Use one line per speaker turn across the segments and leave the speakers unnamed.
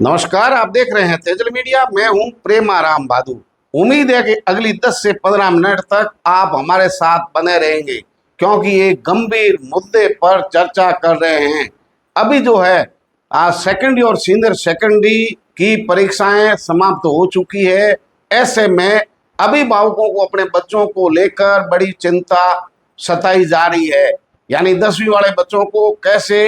नमस्कार, आप देख रहे हैं तेजल मीडिया। मैं हूं प्रेमाराम बादू। उम्मीद है कि अगली 10 से 15 मिनट तक आप हमारे साथ बने रहेंगे, क्योंकि एक गंभीर मुद्दे पर चर्चा कर रहे हैं। अभी जो है आज सेकेंडरी और सीनियर सेकेंडरी की परीक्षाएं समाप्त हो चुकी है। ऐसे में अभिभावकों को अपने बच्चों को लेकर बड़ी चिंता सताई जा रही है। यानी 10वीं वाले बच्चों को कैसे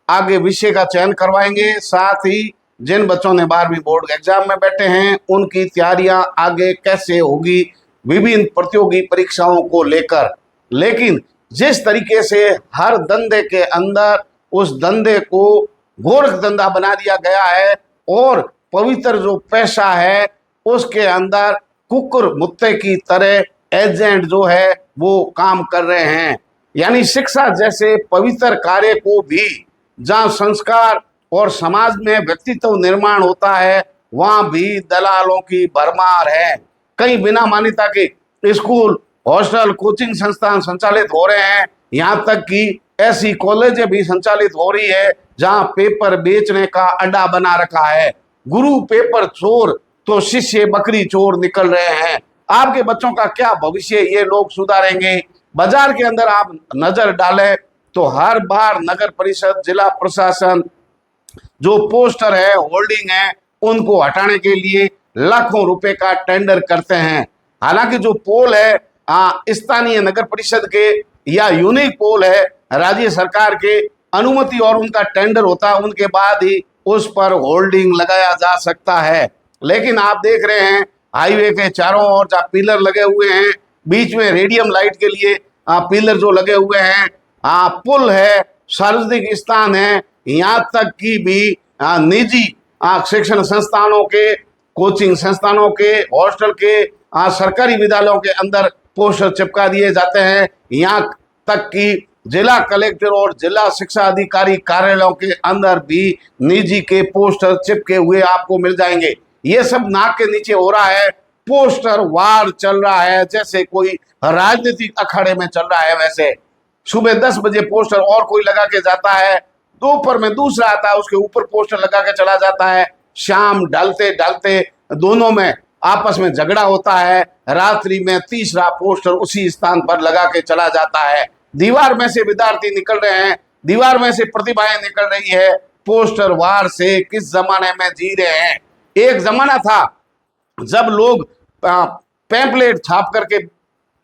आगे विषय का चयन करवाएंगे, साथ ही जिन बच्चों ने 12वीं बोर्ड एग्जाम में बैठे हैं उनकी तैयारियां आगे कैसे होगी विभिन्न प्रतियोगी परीक्षाओं को लेकर। लेकिन जिस तरीके से हर धंधे के अंदर उस धंधे को गोरख धंधा बना दिया गया है और पवित्र जो पैसा है उसके अंदर कुकुर मुत्ते की तरह एजेंट जो है वो काम कर रहे हैं। यानी शिक्षा जैसे पवित्र कार्य को भी, जहाँ संस्कार और समाज में व्यक्तित्व निर्माण होता है, वहां भी दलालों की भरमार है। कई बिना मान्यता के स्कूल, हॉस्टल, कोचिंग संस्थान संचालित हो रहे हैं। यहाँ तक कि ऐसी कॉलेजें भी संचालित हो रही है जहाँ पेपर बेचने का अड्डा बना रखा है। गुरु पेपर चोर तो शिष्य बकरी चोर निकल रहे हैं। आपके बच्चों का क्या भविष्य ये लोग सुधारेंगे? बाजार के अंदर आप नजर डालें तो हर बार नगर परिषद, जिला प्रशासन जो पोस्टर है, होर्डिंग है, उनको हटाने के लिए लाखों रुपए का टेंडर करते हैं। हालांकि जो पोल है स्थानीय नगर परिषद के या यूनिक पोल है राज्य सरकार के अनुमति और उनका टेंडर होता है, उनके बाद ही उस पर होल्डिंग लगाया जा सकता है। लेकिन आप देख रहे हैं हाईवे के चारों ओर जहाँ पिलर लगे हुए हैं, बीच में रेडियम लाइट के लिए पिलर जो लगे हुए हैं, पुल है, सार्वजनिक स्थान है, यहाँ तक कि भी निजी शिक्षण संस्थानों के, कोचिंग संस्थानों के, हॉस्टल के, सरकारी विद्यालयों के अंदर पोस्टर चिपका दिए जाते हैं। यहाँ तक कि जिला कलेक्टर और जिला शिक्षा अधिकारी कार्यालयों के अंदर भी निजी के पोस्टर चिपके हुए आपको मिल जाएंगे। ये सब नाक के नीचे हो रहा है। पोस्टर वार चल रहा है, जैसे कोई राजनीतिक अखाड़े में चल रहा है। वैसे सुबह 10 बजे पोस्टर और कोई लगा के जाता है, दोपहर में दूसरा आता है, उसके ऊपर पोस्टर लगा के चला जाता है, शाम ढलते ढलते दोनों में आपस में झगड़ा होता है, रात्रि में तीसरा पोस्टर उसी स्थान पर लगा के चला जाता है। दीवार में से विद्यार्थी निकल रहे हैं, दीवार में से प्रतिभाएं निकल रही है। पोस्टर वार से किस जमाने में जी रहे हैं? एक जमाना था जब लोग पैम्पलेट छाप करके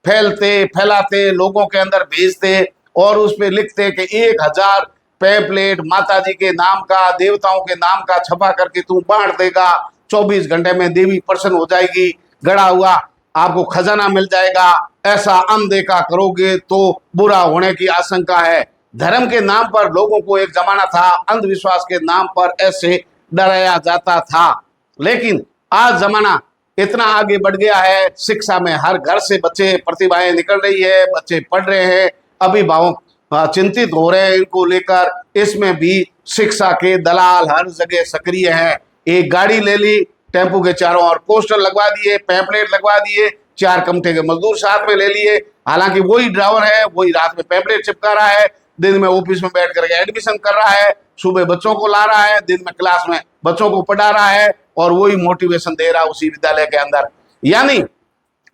फैलाते, लोगों के अंदर भेजते और उस पर लिखते कि 1000 पैम्पलेट माताजी के नाम का, देवताओं के नाम का छपा करके तू बांट देगा, 24 घंटे में देवी प्रसन्न हो जाएगी, गड़ा हुआ आपको खजाना मिल जाएगा, ऐसा अनदेखा करोगे तो बुरा होने की आशंका है। धर्म के नाम पर लोगों को एक जमाना था, अंधविश्वास के नाम पर ऐसे डराया जाता था। लेकिन आज जमाना इतना आगे बढ़ गया है, शिक्षा में हर घर से बच्चे, प्रतिभाएं निकल रही है, बच्चे पढ़ रहे हैं, अभिभावक चिंतित हो रहे हैं इनको लेकर। इसमें भी शिक्षा के दलाल हर जगह सक्रिय हैं। एक गाड़ी ले ली, टेम्पो के चारों ओर पोस्टर लगवा दिए, पैम्पलेट लगवा दिए, 4 कमठे के मजदूर साथ में ले लिए। हालांकि वही ड्राइवर है, वही रात में पैम्पलेट चिपका रहा है, दिन में ऑफिस में बैठ करके एडमिशन कर रहा है, सुबह बच्चों को ला रहा है, दिन में क्लास में बच्चों को पढ़ा रहा है और वही मोटिवेशन दे रहा है उसी विद्यालय के अंदर। यानी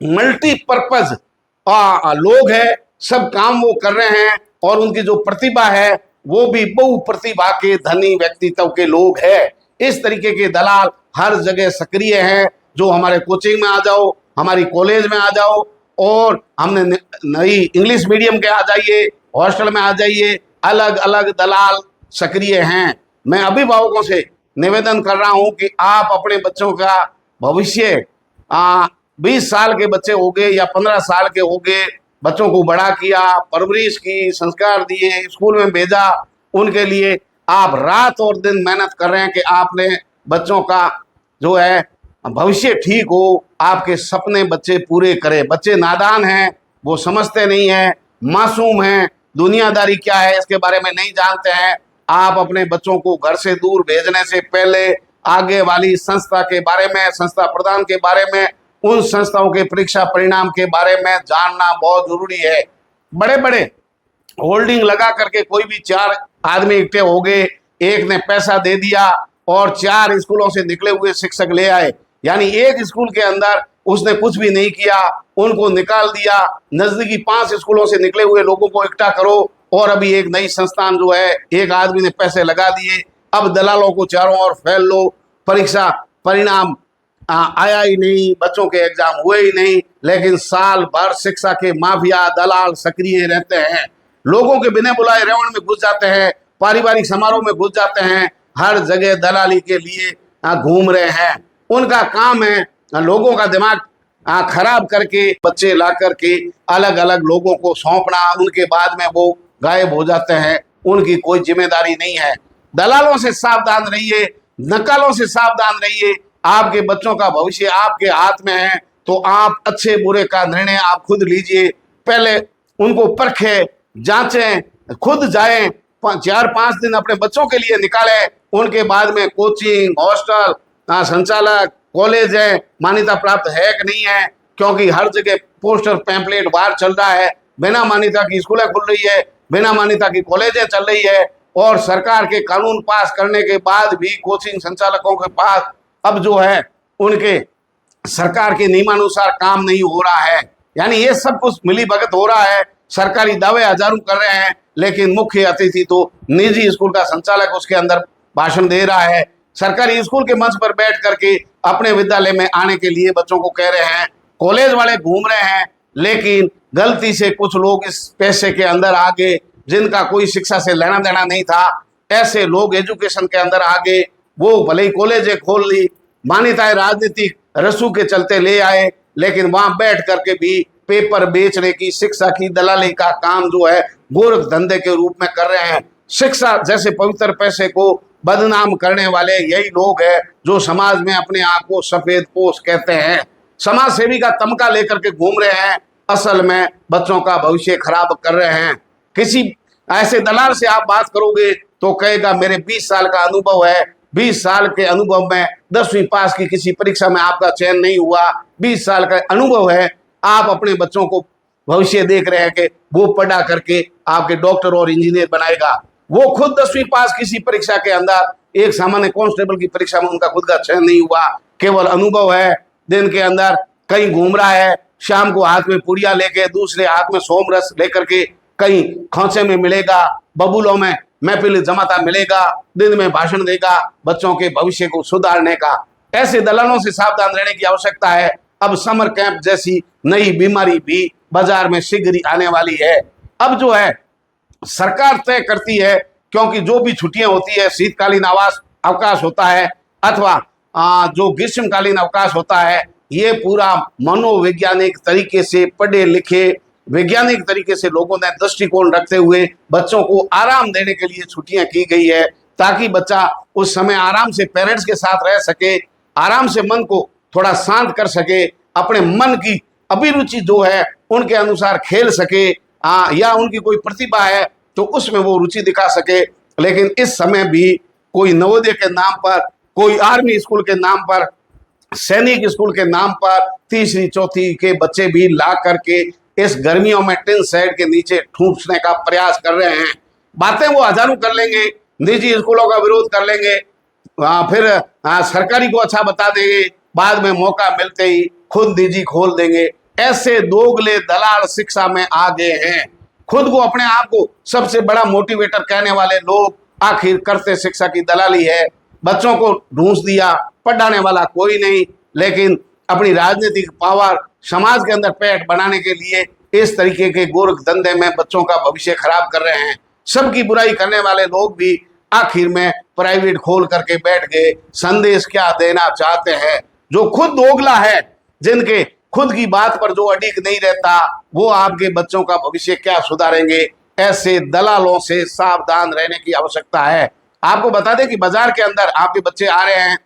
मल्टीपर्पज लोग हैं, सब काम वो कर रहे हैं और उनकी जो प्रतिभा है वो भी बहु प्रतिभा के धनी व्यक्तित्व के लोग हैं। इस तरीके के दलाल हर जगह सक्रिय हैं। जो हमारे कोचिंग में आ जाओ, हमारी कॉलेज में आ जाओ, और हमने नई इंग्लिश मीडियम के आ जाइए, हॉस्टल में आ जाइए, अलग अलग दलाल सक्रिय हैं। मैं अभिभावकों से निवेदन कर रहा हूं कि आप अपने बच्चों का भविष्य 20 साल के बच्चे हो गए या 15 साल के हो गए, बच्चों को बड़ा किया, परवरिश की, संस्कार दिए, स्कूल में भेजा, उनके लिए आप रात और दिन मेहनत कर रहे हैं कि आपने बच्चों का जो है भविष्य ठीक हो, आपके सपने बच्चे पूरे करें। बच्चे नादान हैं, वो समझते नहीं हैं, मासूम हैं, दुनियादारी क्या है इसके बारे में नहीं जानते हैं। आप अपने बच्चों को घर से दूर भेजने से पहले आगे वाली संस्था के बारे में, संस्था प्रदान के बारे में, उन संस्थाओं के परीक्षा परिणाम के बारे में जानना बहुत जरूरी है। बड़े बड़े होल्डिंग लगा करके कोई भी 4 आदमी इकट्ठे हो गए, एक ने पैसा दे दिया और 4 स्कूलों से निकले हुए शिक्षक ले आए। यानी एक स्कूल के अंदर उसने कुछ भी नहीं किया, उनको निकाल दिया। नजदीकी 5 स्कूलों से निकले हुए लोगों को इकट्ठा करो और अभी एक नई संस्थान जो है, एक आदमी ने पैसे लगा दिए, अब दलालों को चारों ओर फैल लो। परीक्षा परिणाम आया ही नहीं, बच्चों के एग्जाम हुए ही नहीं, लेकिन साल भर शिक्षा के माफिया दलाल सक्रिय रहते हैं। लोगों के बिना बुलाए रेवण में घुस जाते हैं, पारिवारिक समारोह में घुस जाते हैं, हर जगह दलाली के लिए घूम रहे हैं। उनका काम है लोगों का दिमाग खराब करके बच्चे ला करके अलग अलग लोगों को सौंपना, उनके बाद में वो गायब हो जाते हैं, उनकी कोई जिम्मेदारी नहीं है। दलालों से सावधान रहिए, नकलों से सावधान रहिए। आपके बच्चों का भविष्य आपके हाथ में है, तो आप अच्छे बुरे का निर्णय आप खुद लीजिए। पहले उनको परखें, जांचें, खुद जाएं, 4-5 दिन अपने बच्चों के लिए निकालें। उनके बाद में कोचिंग, हॉस्टल, संचालक, कॉलेज है, मान्यता प्राप्त है कि नहीं है, क्योंकि हर जगह पोस्टर पैम्पलेट बाहर चल रहा है। बिना मान्यता की स्कूलें खुल रही है, बिना मान्यता की कॉलेजें चल रही है, और सरकार के कानून पास करने के बाद भी कोचिंग संचालकों के पास अब जो है उनके सरकार के नियमानुसार काम नहीं हो रहा है। यानी ये सब कुछ मिली भगत हो रहा है। सरकारी दावे हजारों कर रहे हैं, लेकिन मुख्य अतिथि तो निजी स्कूल का संचालक उसके अंदर भाषण दे रहा है। सरकारी स्कूल के मंच पर बैठ करके अपने विद्यालय में आने के लिए बच्चों को कह रहे हैं। कॉलेज वाले घूम रहे हैं, लेकिन गलती से कुछ लोग इस पैसे के अंदर आ गए, जिनका कोई शिक्षा से लेना देना नहीं था। ऐसे लोग एजुकेशन के अंदर आ गए, वो भले ही कॉलेजें खोल ली, मान्यताएं राजनीतिक रसूख के चलते ले आए, लेकिन वहां बैठ करके भी पेपर बेचने की, शिक्षा की दलाली का काम जो है गोरख धंधे के रूप में कर रहे हैं। शिक्षा जैसे पवित्र पैसे को बदनाम करने वाले यही लोग हैं जो समाज में अपने आप को सफेद पोश कहते हैं, समाज सेवी का तमका लेकर के घूम रहे हैं, असल में बच्चों का भविष्य खराब कर रहे हैं। किसी ऐसे दलाल से आप बात करोगे तो कहेगा मेरे 20 साल का अनुभव है, 20 साल के अनुभव में 10वीं पास की किसी परीक्षा में आपका चयन नहीं हुआ, 20 साल का अनुभव है, आप अपने बच्चों को भविष्य देख रहे हैं कि वो पढ़ा करके आपके डॉक्टर और इंजीनियर बनाएगा। वो खुद 10वीं पास किसी परीक्षा के अंदर, एक सामान्य कांस्टेबल की परीक्षा में उनका खुद का चयन नहीं हुआ, केवल अनुभव है। दिन के अंदर कहीं घूम रहा है, शाम को हाथ में पुड़िया लेके, दूसरे हाथ में सोमरस लेकर के कहीं खोंचे में मिलेगा, बबूलों में महफिल जमाता मिलेगा, दिन में भाषण देगा बच्चों के भविष्य को सुधारने का। ऐसे दलालों से सावधान रहने की आवश्यकता है। अब समर कैंप जैसी नई बीमारी भी बाजार में शीघ्र ही आने वाली है। अब जो है सरकार तय करती है, क्योंकि जो भी छुट्टियां होती है, शीतकालीन अवकाश होता है अथवा जो ग्रीष्मकालीन अवकाश होता है, ये पूरा मनोवैज्ञानिक तरीके से पढ़े लिखे वैज्ञानिक तरीके से लोगों ने दृष्टिकोण रखते हुए बच्चों को आराम देने के लिए छुट्टियां की गई है, ताकि बच्चा उस समय आराम से पेरेंट्स के साथ रह सके, आराम से मन को थोड़ा शांत कर सके, अपने मन की अभिरुचि जो है उनके अनुसार खेल सके, या उनकी कोई प्रतिभा है तो उसमें वो रुचि दिखा सके। लेकिन इस समय भी कोई नवोदय के नाम पर, कोई आर्मी स्कूल के नाम पर, सैनिक स्कूल के नाम पर तीसरी चौथी के बच्चे भी ला करके इस गर्मियों में टिन शेड के नीचे ठूंसने का प्रयास कर रहे हैं। बातें वो हजारों कर लेंगे, निजी स्कूलों का विरोध कर लेंगे, फिर सरकारी को अच्छा बता देंगे, बाद में मौका मिलते ही खुद निजी खोल देंगे। ऐसे दोगले दलाल शिक्षा में आ गए हैं। खुद को अपने आप को सबसे बड़ा मोटिवेटर कहने वाले लोग आखिर करते शिक्षा की दलाली है। बच्चों को ढूंढ दिया, पढ़ाने वाला कोई नहीं, लेकिन अपनी राजनीतिक पावर समाज के अंदर पैठ बनाने के लिए इस तरीके के गोरख धंधे में बच्चों का भविष्य खराब कर रहे हैं। सबकी बुराई करने वाले लोग भी आखिर में प्राइवेट खोल करके बैठ गए। संदेश क्या देना चाहते हैं? जो खुद दोगला है, जिनके खुद की बात पर जो अडिग नहीं रहता, वो आपके बच्चों का भविष्य क्या सुधारेंगे? ऐसे दलालों से सावधान रहने की आवश्यकता है। आपको बता दें कि बाजार के अंदर आपके बच्चे आ रहे हैं,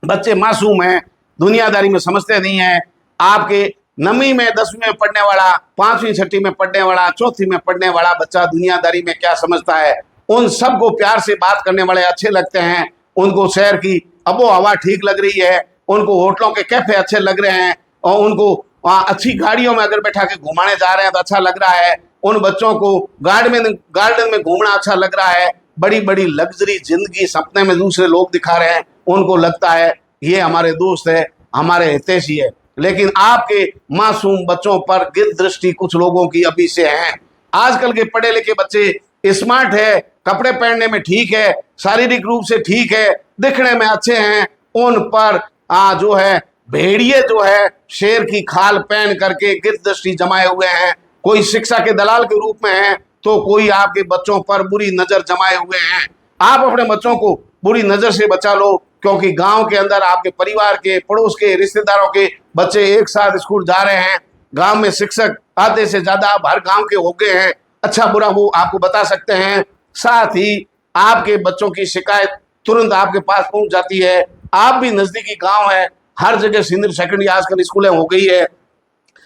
बच्चे मासूम हैं, दुनियादारी में समझते नहीं है। आपके नवी में 10वीं में पढ़ने वाला, 5वीं 6वीं में पढ़ने वाला, 4थी में पढ़ने वाला बच्चा दुनियादारी में क्या समझता है? उन सबको प्यार से बात करने वाले अच्छे लगते हैं, उनको शहर की आबो हवा ठीक लग रही है, उनको होटलों के कैफे अच्छे लग रहे हैं, और उनको अच्छी गाड़ियों में अगर बैठा के घुमाने जा रहे हैं तो अच्छा लग रहा है। उन बच्चों को गार्डन में घूमना अच्छा लग रहा है। बड़ी बड़ी लग्जरी जिंदगी सपने में दूसरे लोग दिखा रहे हैं, उनको लगता है ये हमारे दोस्त है, हमारे हितैषी है। लेकिन आपके मासूम बच्चों पर गिर दृष्टि कुछ लोगों की अभी से है। आजकल के पढ़े लिखे बच्चे स्मार्ट है, कपड़े पहनने में ठीक है, शारीरिक रूप से ठीक है, दिखने में अच्छे हैं, उन पर जो है भेड़िए जो है शेर की खाल पहन करके गिर दृष्टि जमाए हुए हैं। कोई शिक्षा के दलाल के रूप में है, तो कोई आपके बच्चों पर बुरी नजर जमाए हुए हैं। आप अपने बच्चों को बुरी नजर से बचा लो, क्योंकि गांव के अंदर आपके परिवार के, पड़ोस के, रिश्तेदारों के बच्चे एक साथ स्कूल जा रहे हैं। गांव में शिक्षक आधे से ज्यादा हर गांव के हो गए हैं, अच्छा बुरा वो आपको बता सकते हैं। साथ ही आपके बच्चों की शिकायत तुरंत आपके पास पहुंच जाती है। आप भी नजदीकी गांव है, हर जगह सीनियर सेकेंडरी आजकल स्कूलें हो गई है,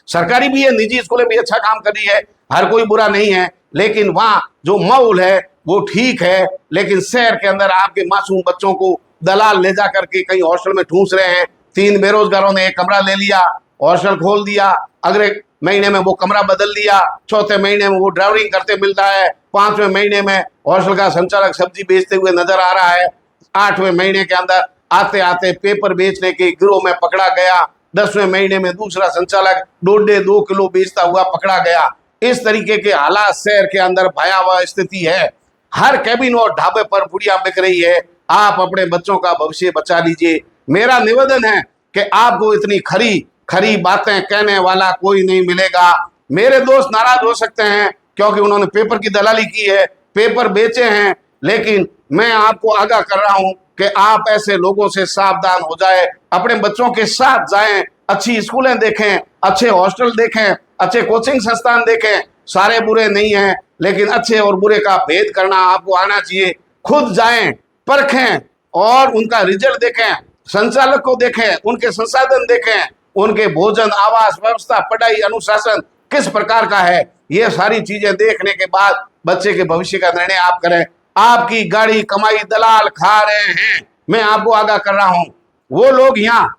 सरकारी भी है, निजी स्कूलें भी अच्छा काम कर रही है, हर कोई बुरा नहीं है। लेकिन वहाँ जो माहौल है वो ठीक है। लेकिन शहर के अंदर आपके मासूम बच्चों को दलाल ले जा करके कहीं हॉस्टल में ठूस रहे हैं। 3 बेरोजगारों ने एक कमरा ले लिया, हॉस्टल खोल दिया, अगले महीने में वो कमरा बदल दिया, चौथे महीने में वो ड्राइवरिंग करते मिलता है, 5वें महीने में हॉस्टल का संचालक सब्जी बेचते हुए नजर आ रहा है, 8वें महीने के अंदर आते आते पेपर बेचने के गिरोह में पकड़ा गया, 10वें महीने में दूसरा संचालक 2.5 किलो बेचता हुआ पकड़ा गया। इस तरीके के हालात शहर के अंदर भयावह स्थिति है। हर कैबिन और ढाबे पर बुढ़िया बिक रही है। आप अपने बच्चों का भविष्य बचा लीजिए। मेरा निवेदन है कि आपको इतनी खरी खरी बातें कहने वाला कोई नहीं मिलेगा। मेरे दोस्त नाराज हो सकते हैं क्योंकि उन्होंने पेपर की दलाली की है, पेपर बेचे हैं, लेकिन मैं आपको आगाह कर रहा हूं कि आप ऐसे लोगों से सावधान हो जाए, अपने बच्चों के साथ जाएं, अच्छी स्कूलें देखें, अच्छे हॉस्टल देखें, अच्छे कोचिंग संस्थान देखें। सारे बुरे नहीं हैं, लेकिन अच्छे और बुरे का भेद करना आपको आना चाहिए। खुद जाएं, परखें और उनका रिजल्ट देखें, संचालक को देखें, उनके संसाधन देखें, उनके भोजन, आवास व्यवस्था, पढ़ाई, अनुशासन किस प्रकार का है। ये सारी चीजें देखने के बाद बच्चे के भविष्य का निर्णय आप करें। आपकी गाड़ी कमाई दलाल खा रहे हैं। मैं आपको आगाह कर रहा हूं, वो लोग यहाँ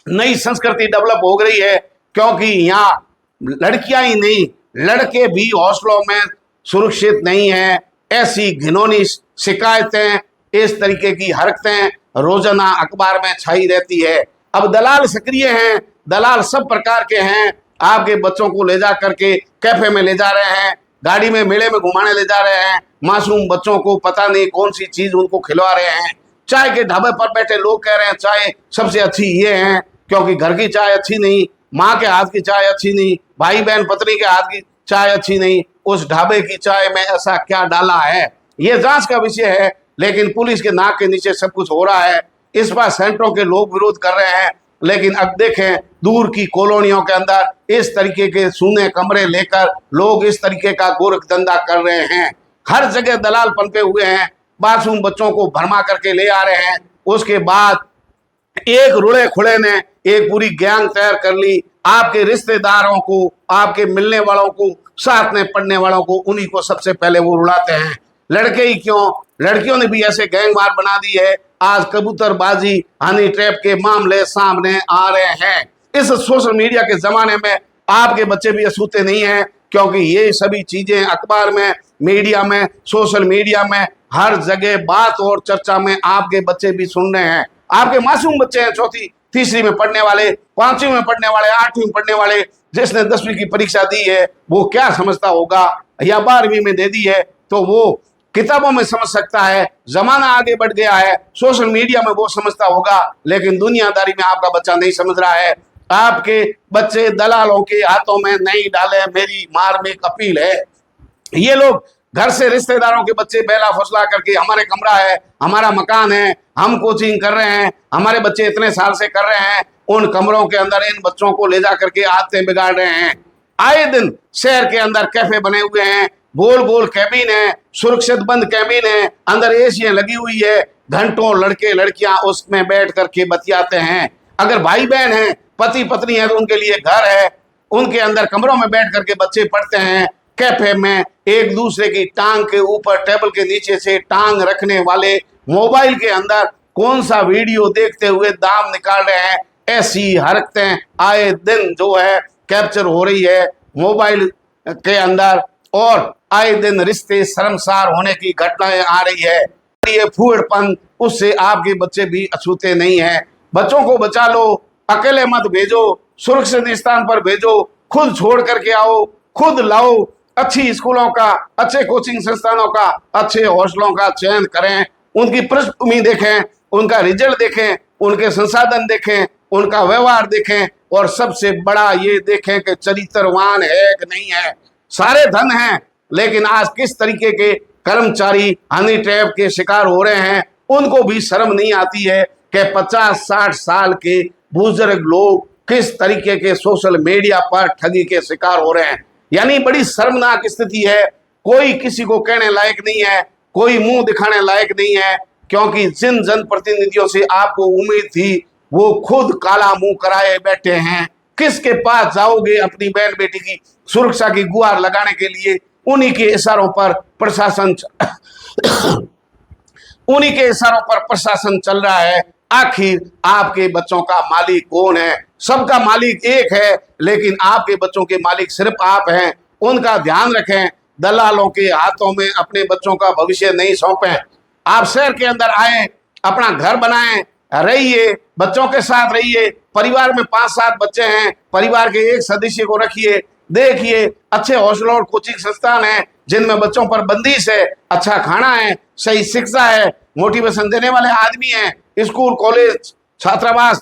नई संस्कृति डेवलप हो गई है, क्योंकि यहाँ लड़कियां ही नहीं लड़के भी हॉस्टलों में सुरक्षित नहीं है। ऐसी घिनौनी शिकायतें, इस तरीके की हरकतें रोजाना अखबार में छाई रहती है। अब दलाल सक्रिय हैं, दलाल सब प्रकार के हैं। आपके बच्चों को ले जा करके कैफे में ले जा रहे हैं, गाड़ी में मेले में घुमाने ले जा रहे हैं, मासूम बच्चों को पता नहीं कौन सी चीज उनको खिलवा रहे हैं। चाय के ढाबे पर बैठे लोग कह रहे हैं चाय सबसे अच्छी ये है, क्योंकि घर की चाय अच्छी नहीं, माँ के हाथ की चाय अच्छी नहीं, भाई बहन पत्नी के हाथ की चाय अच्छी नहीं, उस ढाबे की चाय में ऐसा क्या डाला है, ये जांच का विषय है। लेकिन पुलिस के नाक के नीचे सब कुछ हो रहा है। इस बार सेंटरों के लोग विरोध कर रहे हैं, लेकिन अब देखें दूर की कॉलोनियों के अंदर इस तरीके के सूने कमरे लेकर लोग इस तरीके का गोरख धंधा कर रहे हैं। हर जगह दलाल पनपे हुए हैं, मासूम बच्चों को भरमा करके ले आ रहे हैं। उसके बाद एक रुड़े खुड़े ने एक पूरी गैंग तैयार कर ली। आपके रिश्तेदारों को, आपके मिलने वालों को, साथ में पढ़ने वालों को, उन्हीं को सबसे पहले वो रुलाते हैं। लड़के ही क्यों, लड़कियों ने भी ऐसे गैंगवार बना दी है। आज कबूतरबाजी, हनी ट्रैप के मामले सामने आ रहे हैं। इस सोशल मीडिया के जमाने में आपके बच्चे भी अछूते नहीं हैं, क्योंकि ये सभी चीजें अखबार में, मीडिया में, सोशल मीडिया में, हर जगह बात और चर्चा में आपके बच्चे भी सुन रहे हैं। आपके मासूम बच्चे हैं, चौथी तीसरी में पढ़ने वाले, 5वीं में पढ़ने वाले, 8वीं में पढ़ने वाले। जिसने 10वीं की परीक्षा दी है वो क्या समझता होगा, या 12वीं में दे दी है तो वो किताबों में समझ सकता है। जमाना आगे बढ़ गया है, सोशल मीडिया में वो समझता होगा, लेकिन दुनियादारी में आपका बच्चा नहीं समझ रहा है। आपके बच्चे दलालों के हाथों में नहीं डाले, मेरी मार्मिक अपील है। ये लोग घर से रिश्तेदारों के बच्चे बेला फसला करके हमारे कमरा है, हमारा मकान है, हम कोचिंग कर रहे हैं, हमारे बच्चे इतने साल से कर रहे हैं, उन कमरों के अंदर इन बच्चों को ले जा करके आदतें बिगाड़ रहे हैं। आए दिन शहर के अंदर कैफे बने हुए हैं, गोल गोल कैबिन है, सुरक्षित बंद कैबिन है, अंदर एसियां लगी हुई है, घंटों लड़के लड़कियां उसमें बैठ करके बतियाते हैं। अगर भाई बहन है, पति पत्नी है, तो उनके लिए घर है, उनके अंदर कमरों में बैठ करके बच्चे पढ़ते हैं। कैफे में एक दूसरे की टांग के ऊपर, टेबल के नीचे से टांग रखने वाले मोबाइल के अंदर कौन सा वीडियो देखते हुए दाम निकाल रहे हैं। ऐसी हरकतें आए दिन जो है कैप्चर हो रही है मोबाइल के अंदर, और आए दिन रिश्ते शर्मसार होने की घटनाएं आ रही है। ये फूहड़पन, उससे आपके बच्चे भी अछूते नहीं है। बच्चों को बचा लो, अकेले मत भेजो, सुरक्षित स्थान पर भेजो, खुद छोड़ करके आओ, खुद लाओ। अच्छी स्कूलों का, अच्छे कोचिंग संस्थानों का, अच्छे हॉस्टलों का चयन करें, उनकी पृष्ठभूमि देखें, उनका रिजल्ट देखें, उनके संसाधन देखें, उनका व्यवहार देखें, और सबसे बड़ा ये देखें कि चरित्रवान है कि नहीं है। सारे धन हैं, लेकिन आज किस तरीके के कर्मचारी हनी ट्रैप के शिकार हो रहे हैं, उनको भी शर्म नहीं आती है कि 50-60 साल के बुजुर्ग लोग किस तरीके के सोशल मीडिया पर ठगी के शिकार हो रहे हैं। यानी बड़ी शर्मनाक स्थिति है। कोई किसी को कहने लायक नहीं है, कोई मुंह दिखाने लायक नहीं है, क्योंकि जिन जनप्रतिनिधियों से आपको उम्मीद थी वो खुद काला मुंह कराए बैठे हैं। किसके पास जाओगे अपनी बहन बेटी की सुरक्षा की गुहार लगाने के लिए? उन्हीं के इशारों पर प्रशासन उन्हीं के इशारों पर प्रशासन चल रहा है। आखिर आपके बच्चों का मालिक कौन है? सबका मालिक एक है, लेकिन आपके बच्चों के मालिक सिर्फ आप हैं। उनका ध्यान रखें, दलालों के हाथों में अपने बच्चों का भविष्य नहीं सौंपें। आप शहर के अंदर आए, अपना घर बनाएं, रहिए, बच्चों के साथ रहिए। परिवार में 5-7 बच्चे हैं, परिवार के एक सदस्य को रखिए। देखिए, अच्छे हॉस्टल और कोचिंग संस्थान हैं जिनमें बच्चों पर बंदिश है, अच्छा खाना है, सही शिक्षा है, मोटिवेशन देने वाले आदमी हैं, स्कूल कॉलेज छात्रावास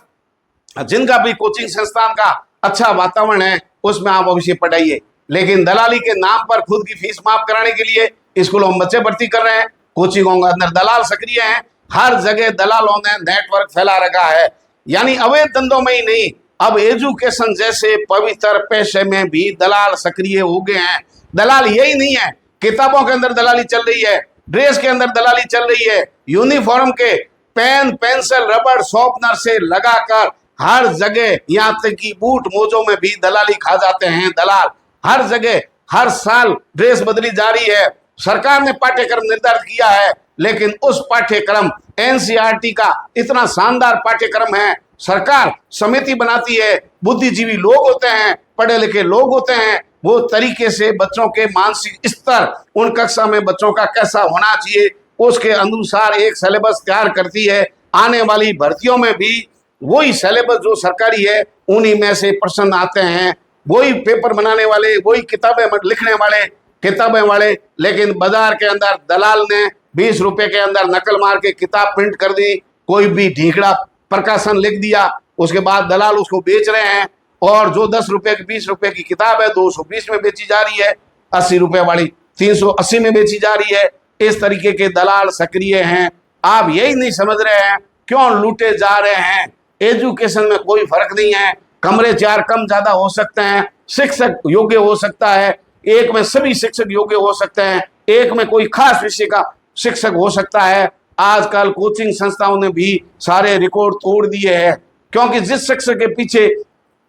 जिनका भी कोचिंग संस्थान का अच्छा वातावरण है, उसमें आप अवश्य पढ़ाइए। लेकिन दलाली के नाम पर खुद की फीस माफ कराने के लिए स्कूलों में बच्चे भर्ती कर रहे हैं, कोचिंगों के अंदर दलाल सक्रिय हैं। हर जगह दलालों ने नेटवर्क फैला रखा है। यानी अवैध धंधों में ही नहीं, अब एजुकेशन जैसे पवित्र पेशे में भी दलाल सक्रिय हो गए हैं। दलाल यही नहीं है, किताबों के अंदर दलाली चल रही है, ड्रेस के अंदर दलाली चल रही है, यूनिफॉर्म के पेन पेंसिल रबड़ शॉर्पनर से लगाकर हर जगह, यहाँ तक कि बूट मोजों में भी दलाली खा जाते हैं दलाल। हर जगह हर साल ड्रेस बदली जा रही है। सरकार ने पाठ्यक्रम निर्धारित किया है, लेकिन उस पाठ्यक्रम एनसीईआरटी का इतना शानदार पाठ्यक्रम है, सरकार समिति बनाती है, बुद्धिजीवी लोग होते हैं, पढ़े लिखे लोग होते हैं, वो तरीके से बच्चों के मानसिक स्तर, उन कक्षा में बच्चों का कैसा होना चाहिए, उसके अनुसार एक सिलेबस तैयार करती है। आने वाली भर्तियों में भी वही सिलेबस जो सरकारी है, उन्हीं में से प्रश्न आते हैं, वही पेपर बनाने वाले, वही किताबें लिखने वाले, किताबें वाले। लेकिन बाजार के अंदर दलाल ने 20 रुपए के अंदर नकल मार के किताब प्रिंट कर दी, कोई भी ढीकड़ा प्रकाशन लिख दिया, उसके बाद दलाल उसको बेच रहे हैं। और जो 10 रुपए की 20 रुपए की किताब है 220 में बेची जा रही है, 80 रुपए वाली 380 में बेची जा रही है। इस तरीके के दलाल सक्रिय हैं। आप यही नहीं समझ रहे हैं क्यों लूटे जा रहे हैं? एजुकेशन में कोई फर्क नहीं है, कमरे 4 कम ज्यादा हो सकते हैं, शिक्षक योग्य हो सकता है, एक में सभी शिक्षक योग्य हो सकते हैं, एक में कोई खास विषय का शिक्षक हो सकता है। आजकल कोचिंग संस्थाओं ने भी सारे रिकॉर्ड तोड़ दिए हैं, क्योंकि जिस शिक्षक के पीछे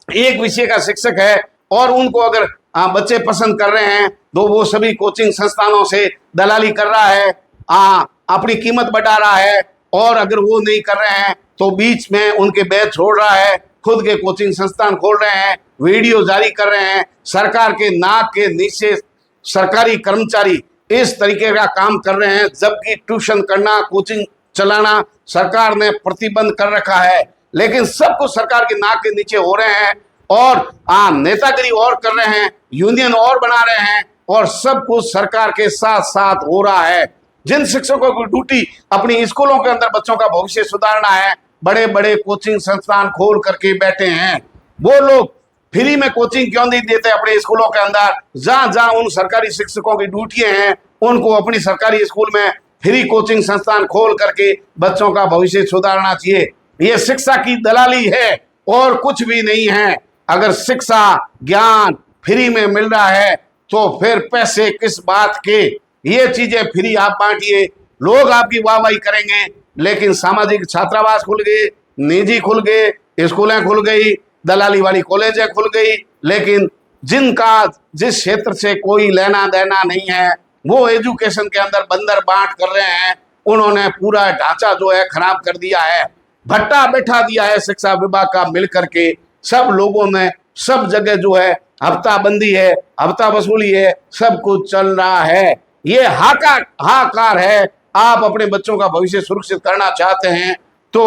एक विषय का शिक्षक है और उनको अगर बच्चे पसंद कर रहे हैं, तो वो सभी कोचिंग संस्थानों से दलाली कर रहा है, अपनी कीमत बढ़ा रहा है। और अगर वो नहीं कर रहे हैं तो बीच में उनके बैच छोड़ रहा है, खुद के कोचिंग संस्थान खोल रहे हैं, वीडियो जारी कर रहे हैं। सरकार के नाक के नीचे सरकारी कर्मचारी इस तरीके का काम कर रहे हैं, जबकि ट्यूशन करना, कोचिंग चलाना सरकार ने प्रतिबंध कर रखा है। लेकिन सब कुछ सरकार के नाक के नीचे हो रहे हैं और नेतागिरी और कर रहे हैं, यूनियन और बना रहे हैं, और सब कुछ सरकार के साथ साथ हो रहा है। जिन शिक्षकों की ड्यूटी अपनी स्कूलों के अंदर बच्चों का भविष्य सुधारना है, बड़े बड़े कोचिंग संस्थान खोल करके बैठे हैं। वो लोग फ्री में कोचिंग क्यों नहीं देते अपने स्कूलों के अंदर? जहां जहां उन सरकारी शिक्षकों की ड्यूटियां हैं, उनको अपनी सरकारी स्कूल में फ्री कोचिंग संस्थान खोल करके बच्चों का भविष्य सुधारना चाहिए। ये शिक्षा की दलाली है और कुछ भी नहीं है। अगर शिक्षा ज्ञान फ्री में मिल रहा है तो फिर पैसे किस बात के? ये चीजें फ्री आप बांटिए, लोग आपकी वाहवाही करेंगे। लेकिन सामाजिक छात्रावास खुल गए, निजी खुल गए, स्कूलें खुल गई, दलाली वाली कॉलेजें खुल गई, लेकिन जिनका जिस क्षेत्र से कोई लेना देना नहीं है, वो एजुकेशन के अंदर बंदर बांट कर रहे हैं। उन्होंने पूरा ढांचा जो है खराब कर दिया है, भट्टा बैठा दिया है शिक्षा विभाग का मिल करके। सब लोगों ने सब जगह जो है हफ्ता बंदी है, हफ्ता वसूली है, सब कुछ चल रहा है। ये हाकार है। आप अपने बच्चों का भविष्य सुरक्षित करना चाहते हैं तो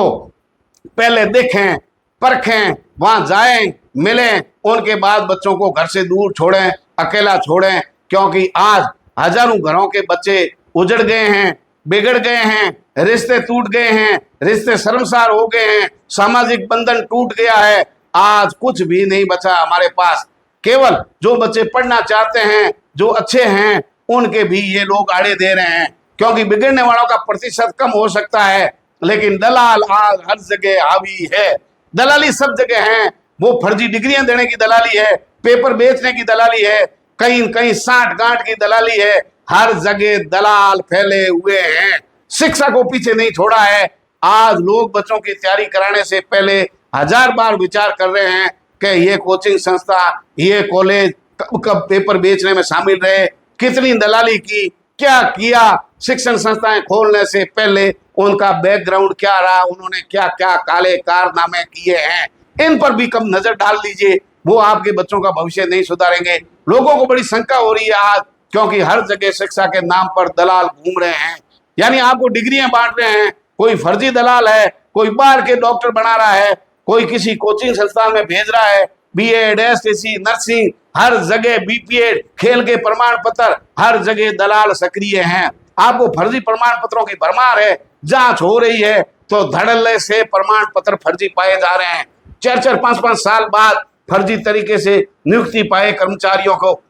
पहले देखें, परखें, वहां जाएं, मिलें, उनके बाद बच्चों को घर से दूर छोड़ें, अकेला छोड़ें। क्योंकि आज हजारों घरों के बच्चे उजड़ गए हैं, बिगड़ गए हैं, रिश्ते टूट गए हैं, रिश्ते शर्मसार हो गए हैं, सामाजिक बंधन टूट गया है। आज कुछ भी नहीं बचा हमारे पास। केवल जो बच्चे पढ़ना चाहते हैं, जो अच्छे हैं, उनके भी ये लोग आड़े दे रहे हैं। क्योंकि बिगड़ने वालों का प्रतिशत कम हो सकता है, लेकिन दलाल आज हर जगह हावी है। दलाली सब जगह है। वो फर्जी डिग्रियां देने की दलाली है, पेपर बेचने की दलाली है, कहीं कहीं साठ गांठ की दलाली है। हर जगह दलाल फैले हुए हैं। शिक्षा को पीछे नहीं छोड़ा है। आज लोग बच्चों की तैयारी कराने से पहले 1000 बार विचार कर रहे हैं कि ये कोचिंग संस्था, ये कॉलेज कब कब पेपर बेचने में शामिल रहे, कितनी दलाली की, क्या किया। शिक्षण संस्थाएं खोलने से पहले उनका बैकग्राउंड क्या रहा, उन्होंने क्या क्या काले कारनामे किए हैं, इन पर भी कम नजर डाल दीजिए। वो आपके बच्चों का भविष्य नहीं सुधारेंगे। लोगों को बड़ी शंका हो रही है आज, क्योंकि हर जगह शिक्षा के नाम पर दलाल घूम रहे हैं। यानी आपको डिग्रियां बांट रहे हैं। कोई फर्जी दलाल है, कोई बाहर के डॉक्टर बना रहा है, कोई किसी कोचिंग संस्थान में भेज रहा है, बीएड, एसटीसी, नर्सिंग, हर जगह बीपीएड, खेल के प्रमाण पत्र, हर जगह दलाल सक्रिय हैं। आपको फर्जी प्रमाण पत्रों की भरमार है। जांच हो रही है तो धड़ल्ले से प्रमाण पत्र फर्जी पाए जा रहे हैं। 4-4, 5-5 साल बाद फर्जी तरीके से नियुक्ति पाए कर्मचारियों को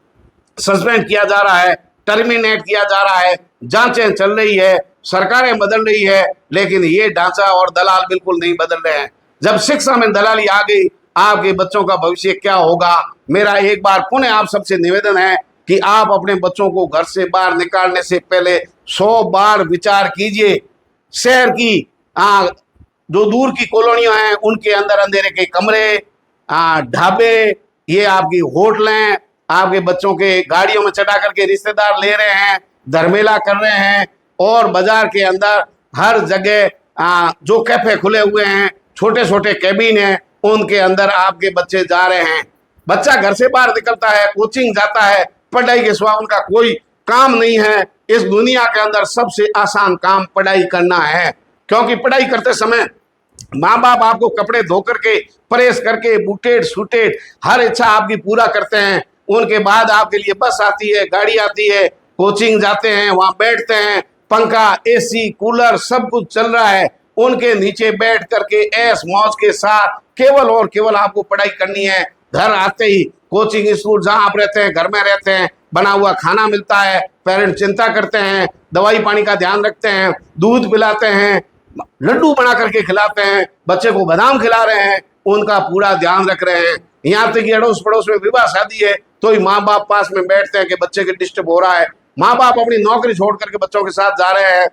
सस्पेंड किया जा रहा है, टर्मिनेट किया जा रहा है। जांचें चल रही है, सरकारें बदल रही है, लेकिन ये ढांचा और दलाल बिल्कुल नहीं बदल रहे हैं। जब शिक्षा में दलाली आ गई, आपके बच्चों का भविष्य क्या होगा। मेरा एक बार पुनः आप सबसे निवेदन है कि आप अपने बच्चों को घर से बाहर निकालने से पहले 100 बार विचार कीजिए। शहर की जो दूर की कॉलोनियां हैं, उनके अंदर अंधेरे के कमरे, ढाबे, ये आपकी होटलें, आपके बच्चों के गाड़ियों में चढ़ा करके रिश्तेदार ले रहे हैं, धर्मेला कर रहे हैं। और बाजार के अंदर हर जगह जो कैफे खुले हुए हैं, छोटे छोटे कैबिन हैं, उनके अंदर आपके बच्चे जा रहे हैं। बच्चा घर से बाहर निकलता है, कोचिंग जाता है, पढ़ाई के सिवा उनका कोई काम नहीं है। इस दुनिया के अंदर सबसे आसान काम पढ़ाई करना है। क्योंकि पढ़ाई करते समय माँ बाप आपको कपड़े धो करके, प्रेस करके, बूटेड सूटेड हर इच्छा आपकी पूरा करते हैं। उनके बाद आपके लिए बस आती है, गाड़ी आती है, कोचिंग जाते हैं, वहां बैठते हैं, पंखा, एसी, कूलर सब कुछ चल रहा है। उनके नीचे बैठ करके ऐश मौज के साथ केवल और केवल आपको पढ़ाई करनी है। घर आते ही कोचिंग स्कूल जहां आप रहते हैं, घर में रहते हैं, बना हुआ खाना मिलता है, पेरेंट चिंता करते हैं, दवाई पानी का ध्यान रखते हैं, दूध पिलाते हैं, लड्डू बना करके खिलाते हैं, बच्चे को बादाम खिला रहे हैं, उनका पूरा ध्यान रख रहे हैं। यहाँ तक कि अड़ोस पड़ोस में विवाह शादी है तो ही माँ बाप पास में बैठते हैं कि बच्चे के डिस्टर्ब हो रहा है। माँ बाप अपनी नौकरी छोड़ करके बच्चों के साथ जा रहे हैं,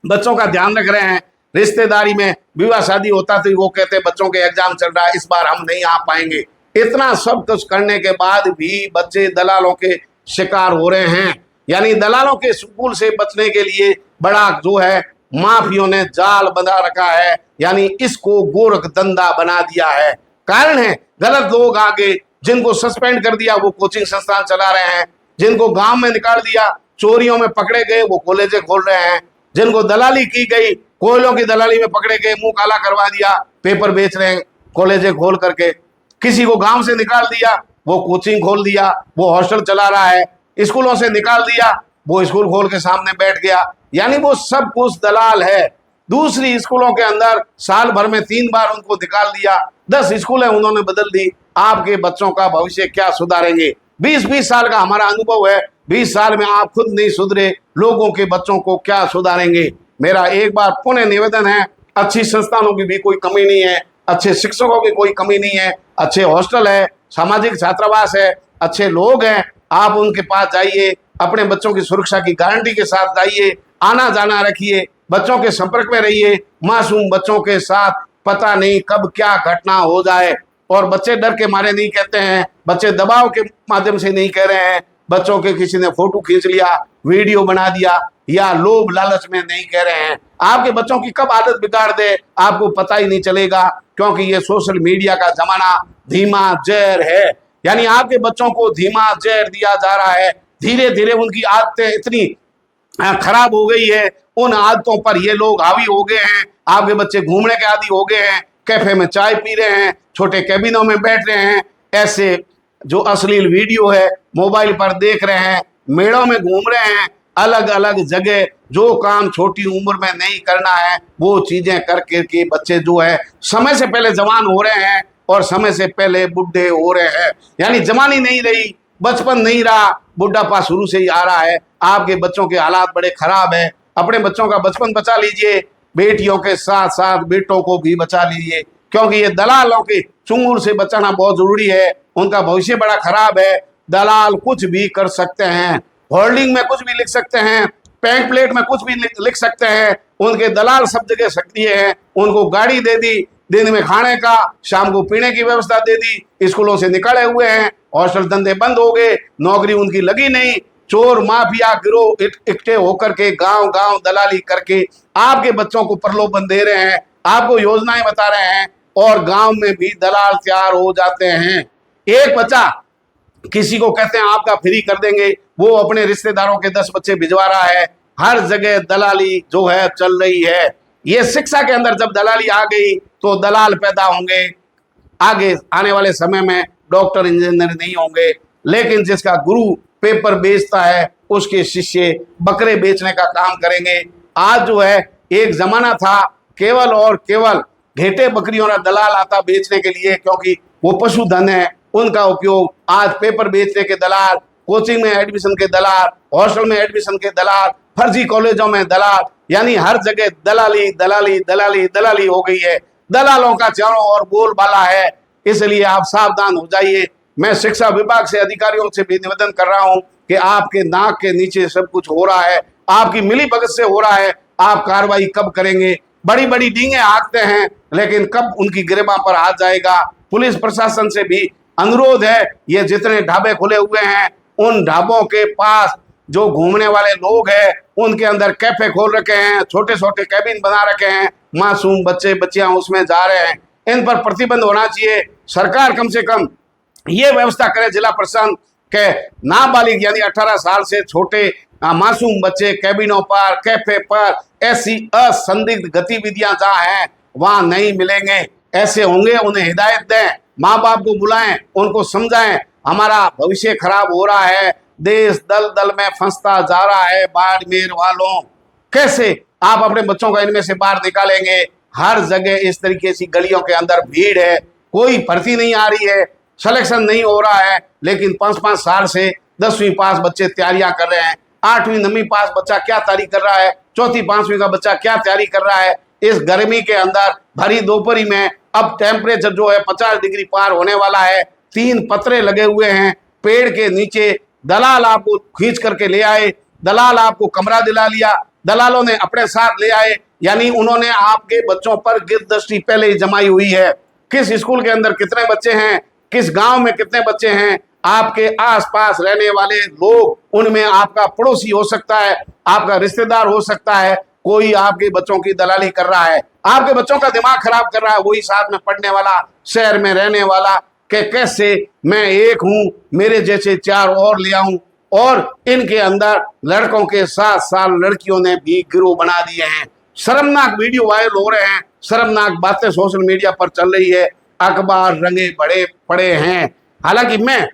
बच्चों का ध्यान रख रहे हैं। रिश्तेदारी में विवाह शादी होता तो वो कहते हैं बच्चों के एग्जाम चल रहा है, इस बार हम नहीं आ पाएंगे। इतना सब कुछ करने के बाद भी बच्चे दलालों के शिकार हो रहे हैं। यानी दलालों के स्कूल से बचने के लिए बड़ा जो है माफियों ने जाल बना रखा है। यानी इसको गोरख धंधा बना दिया है। कारण है गलत लोग आगे, जिनको सस्पेंड कर दिया वो कोचिंग संस्थान चला रहे हैं, जिनको गांव में निकाल दिया, चोरियों में पकड़े गए वो कॉलेजें खोल रहे हैं, जिनको दलाली की गई, कोयलों की दलाली में पकड़े गए, मुंह काला करवा दिया, पेपर बेच रहे हैं कॉलेजें खोल करके। किसी को गांव से निकाल दिया, वो कोचिंग खोल दिया, वो हॉस्टल चला रहा है। स्कूलों से निकाल दिया, वो स्कूल खोल के सामने बैठ गया। यानी वो सब कुछ दलाल है। दूसरी स्कूलों के अंदर साल भर में 3 बार उनको निकाल दिया, 10 स्कूलें उन्होंने बदल दी। आपके बच्चों का भविष्य क्या सुधारेंगे। 20-20 साल का हमारा अनुभव है, 20 साल में आप खुद नहीं सुधरे, लोगों के बच्चों को क्या सुधारेंगे। मेरा एक बार पुनः निवेदन है, अच्छी संस्थानों की भी कोई कमी नहीं है, अच्छे शिक्षकों की कोई कमी नहीं है, अच्छे हॉस्टल है, सामाजिक छात्रावास है, अच्छे लोग हैं। आप उनके पास जाइए, अपने बच्चों की सुरक्षा की गारंटी के साथ जाइए, आना जाना रखिए, बच्चों के संपर्क में रहिए। मासूम बच्चों के साथ पता नहीं कब क्या घटना हो जाए। और बच्चे डर के मारे नहीं कहते हैं, बच्चे दबाव के माध्यम से नहीं कह रहे हैं, बच्चों के किसी ने फोटो खींच लिया, वीडियो बना दिया, या लोभ लालच में नहीं कह रहे हैं। आपके बच्चों की कब आदत बिगाड़ दे आपको पता ही नहीं चलेगा, क्योंकि ये सोशल मीडिया का जमाना धीमा जहर है। यानी आपके बच्चों को धीमा जहर दिया जा रहा है। धीरे धीरे उनकी आदतें इतनी खराब हो गई है, उन आदतों पर ये लोग हावी हो गए हैं। आपके बच्चे घूमने के आदी हो गए हैं, कैफे में चाय पी रहे हैं, छोटे कैबिनों में बैठ रहे हैं, ऐसे जो अश्लील वीडियो है मोबाइल पर देख रहे हैं, मेड़ों में घूम रहे हैं, अलग अलग जगह जो काम छोटी उम्र में नहीं करना है वो चीजें करके के बच्चे जो है समय से पहले जवान हो रहे हैं और समय से पहले बुढ़े हो रहे हैं। यानी जवानी नहीं रही, बचपन नहीं रहा, बुढ़ापा शुरू से ही आ रहा है। आपके बच्चों के हालात बड़े खराब है। अपने बच्चों का बचपन बचा लीजिए, बेटियों के साथ साथ बेटों को भी बचा लीजिए, क्योंकि ये दलालों के चुंगल से बचाना बहुत जरूरी है। उनका भविष्य बड़ा खराब है। दलाल कुछ भी कर सकते हैं, होर्डिंग में कुछ भी लिख सकते हैं, पैंट प्लेट में कुछ भी लिख सकते हैं। उनके दलाल सब जगह सक्रिय हैं। उनको गाड़ी दे दी, दिन में खाने का, शाम को पीने की व्यवस्था दे दी, स्कूलों से निकले हुए हैं, हॉस्टल धंधे बंद हो गए, नौकरी उनकी लगी नहीं। चोर माफिया गिरोह इकट्ठे होकर के गांव गांव दलाली करके आपके बच्चों को प्रलोभन दे रहे हैं, आपको योजनाएं बता रहे हैं और गांव में भी दलाल तैयार हो जाते हैं। एक बच्चा किसी को कहते हैं आपका फ्री कर देंगे, वो अपने रिश्तेदारों के 10 बच्चे भिजवा रहा है। हर जगह दलाली जो है चल रही है। ये शिक्षा के अंदर जब दलाली आ गई तो दलाल पैदा होंगे। आगे आने वाले समय में डॉक्टर इंजीनियर नहीं होंगे, लेकिन जिसका गुरु पेपर बेचता है उसके शिष्य बकरे बेचने का काम करेंगे। आज जो है एक जमाना था केवल और केवल घेटे बकरियों का दलाल आता बेचने के लिए, क्योंकि वो पशुधन है, उनका उपयोग। आज पेपर बेचने के दलाल, कोचिंग में एडमिशन के दलाल, हॉस्टल में एडमिशन के दलाल, फर्जी कॉलेजों में दलाल, यानी हर जगह दलाली दलाली दलाली दलाली हो गई है। दलालों का चारों ओर बोलबाला है, इसलिए आप सावधान हो जाइए। मैं शिक्षा विभाग से अधिकारियों से भी निवेदन कर रहा हूं कि आपके नाक के नीचे सब कुछ हो रहा है, आपकी मिली भगत से हो रहा है। आप कार्रवाई कब करेंगे? बड़ी बड़ी डींगे हाँकते हैं, लेकिन कब उनकी गिरबां पर हाथ जाएगा? पुलिस प्रशासन से भी अनुरोध है, ये जितने ढाबे खुले हुए हैं उन ढाबों के पास जो घूमने वाले लोग हैं उनके अंदर कैफे खोल रखे हैं, छोटे छोटे कैबिन बना रखे हैं, मासूम बच्चे बच्चियां उसमें जा रहे हैं। इन पर प्रतिबंध होना चाहिए। सरकार कम से कम ये व्यवस्था करे, जिला प्रशासन के नाबालिग यानी 18 साल से छोटे मासूम बच्चे कैबिनों पर, कैफे पर, ऐसी असंदिग्ध गतिविधियां जहाँ हैं वहां नहीं मिलेंगे। ऐसे होंगे उन्हें हिदायत दें, माँ बाप को बुलाएं, उनको समझाएं हमारा भविष्य खराब हो रहा है, देश दल दल में फंसता जा रहा है। बाड़मेर वालों, कैसे आप अपने बच्चों को इनमें से बाहर निकालेंगे? हर जगह इस तरीके की गलियों के अंदर भीड़ है, कोई भर्ती नहीं आ रही है, सिलेक्शन नहीं हो रहा है, लेकिन 5-5 साल से 10वीं पास बच्चे तैयारियां कर रहे हैं। 8वीं 9वीं पास बच्चा क्या तैयारी कर रहा है? 4वीं 5वीं का बच्चा क्या तैयारी कर रहा है? इस गर्मी के अंदर भरी दोपहरी में अब टेम्परेचर जो है 50 डिग्री पार होने वाला है। 3 पत्रे लगे हुए हैं पेड़ के नीचे, दलाल आपको खींच करके ले आए, दलाल आपको कमरा दिला लिया, दलालों ने अपने साथ ले आए, यानी उन्होंने आपके बच्चों पर गिरदृष्टि पहले ही जमाई हुई है। किस स्कूल के अंदर कितने बच्चे हैं, किस गांव में कितने बच्चे हैं, आपके आसपास रहने वाले लोग, उनमें आपका पड़ोसी हो सकता है, आपका रिश्तेदार हो सकता है, कोई आपके बच्चों की दलाली कर रहा है, आपके बच्चों का दिमाग खराब कर रहा है। वही साथ में पढ़ने वाला, शहर में रहने वाला कि कैसे मैं एक हूं, मेरे जैसे 4 और ले आऊं। और इनके अंदर लड़कों के साथ साथ लड़कियों ने भी गिरोह बना दिए हैं। शर्मनाक वीडियो वायरल हो रहे हैं, शर्मनाक बातें सोशल मीडिया पर चल रही है, अखबार रंगे बड़े पड़े हैं। हालांकि मैं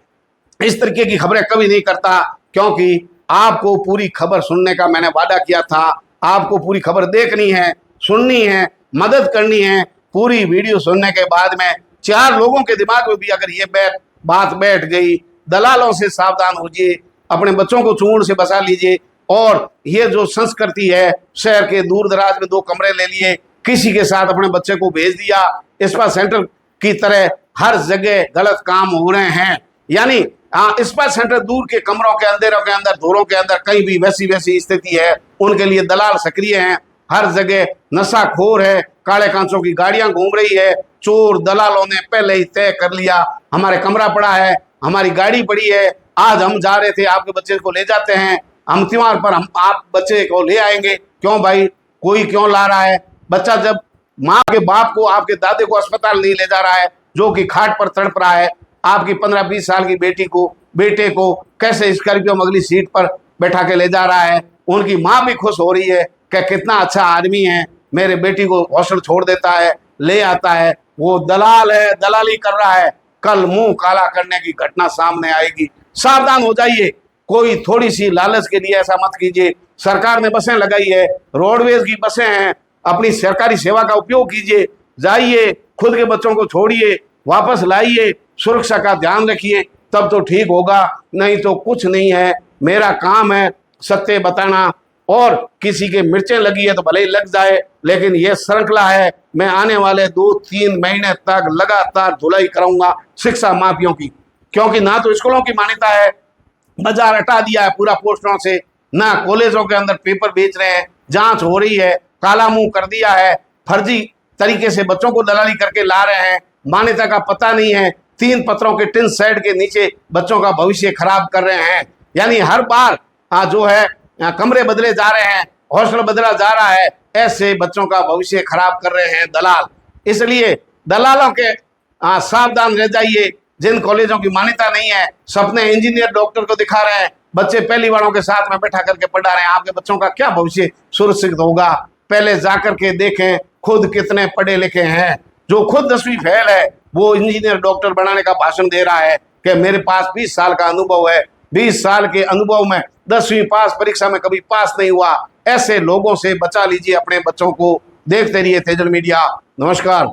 इस तरीके की खबरें कभी नहीं करता, क्योंकि आपको पूरी खबर सुनने का मैंने वादा किया था। आपको पूरी खबर देखनी है, सुननी है, मदद करनी है। पूरी वीडियो सुनने के बाद में 4 लोगों के दिमाग में भी अगर ये बात बैठ गई, दलालों से सावधान होइए, अपने बच्चों को चूड़ से बचा लीजिए। और ये जो संस्कृति है, शहर के दूर दराज में 2 कमरे ले लिए, किसी के साथ अपने बच्चे को भेज दिया, स्पा सेंटर की तरह हर जगह गलत काम हो रहे हैं। यानी स्पा सेंटर दूर के कमरों के अंधेरों के अंदर, धूरों के अंदर कहीं भी वैसी स्थिति है, उनके लिए दलाल सक्रिय हैं। हर जगह नशाखोर है, काले कांचों की गाड़ियां घूम रही है। चोर दलालों ने पहले ही तय कर लिया, हमारे कमरा पड़ा है, हमारी गाड़ी पड़ी है, आज हम जा रहे थे, आपके बच्चे को ले जाते हैं, हम त्योहार पर हम आप बच्चे को ले आएंगे। क्यों भाई, कोई क्यों ला रहा है? बच्चा जब माँ के बाप को, आपके दादे को अस्पताल नहीं ले जा रहा है, जो कि खाट पर तड़प रहा है, आपकी 15-20 साल की बेटे को कैसे स्कॉर्पियो में अगली सीट पर बैठा के ले जा रहा है। उनकी माँ भी खुश हो रही है कि कितना अच्छा आदमी है, मेरे बेटी को हॉस्टल छोड़ देता है, ले आता है। वो दलाल है, दलाली कर रहा है। कल मुंह काला करने की घटना सामने आएगी, सावधान हो जाइए। कोई थोड़ी सी लालच के लिए ऐसा मत कीजिए। सरकार ने बसें लगाई है, रोडवेज की बसें हैं, अपनी सरकारी सेवा का उपयोग कीजिए। जाइए, खुद के बच्चों को छोड़िए, वापस लाइए, सुरक्षा का ध्यान रखिए, तब तो ठीक होगा, नहीं तो कुछ नहीं है। मेरा काम है सत्य बताना, और किसी के मिर्चें लगी है तो भले ही लग जाए, लेकिन यह श्रृंखला है। मैं आने वाले 2-3 महीने तक लगातार धुलाई कराऊंगा शिक्षा माफियों की, क्योंकि ना तो स्कूलों की मान्यता है, बाजार हटा दिया है पूरा पोस्टरों से, ना कॉलेजों के अंदर पेपर बेच रहे हैं, जांच हो रही है, काला मुंह कर दिया है, फर्जी तरीके से बच्चों को दलाली करके ला रहे हैं, मान्यता का पता नहीं है, 3 पत्रों के टिन सेट के नीचे बच्चों का भविष्य खराब कर रहे हैं। यानी हर बार जो है कमरे बदले जा रहे हैं, हॉस्टल बदला जा रहा है, ऐसे बच्चों का भविष्य खराब कर रहे हैं दलाल। इसलिए दलालों के सावधान रह जाइए। जिन कॉलेजों की मान्यता नहीं है, सपने इंजीनियर डॉक्टर को दिखा रहे हैं, बच्चे पहली वालों के साथ में बैठा करके पढ़ा रहे हैं, आपके बच्चों का क्या भविष्य सुरक्षित होगा? पहले जाकर के देखें खुद कितने पढ़े लिखे हैं। जो खुद 10वीं फेल है वो इंजीनियर डॉक्टर बनाने का भाषण दे रहा है कि मेरे पास 20 साल का अनुभव है, 20 साल के अनुभव में 10वीं पास परीक्षा में कभी पास नहीं हुआ। ऐसे लोगों से बचा लीजिए अपने बच्चों को। देखते रहिए तेजल मीडिया। नमस्कार।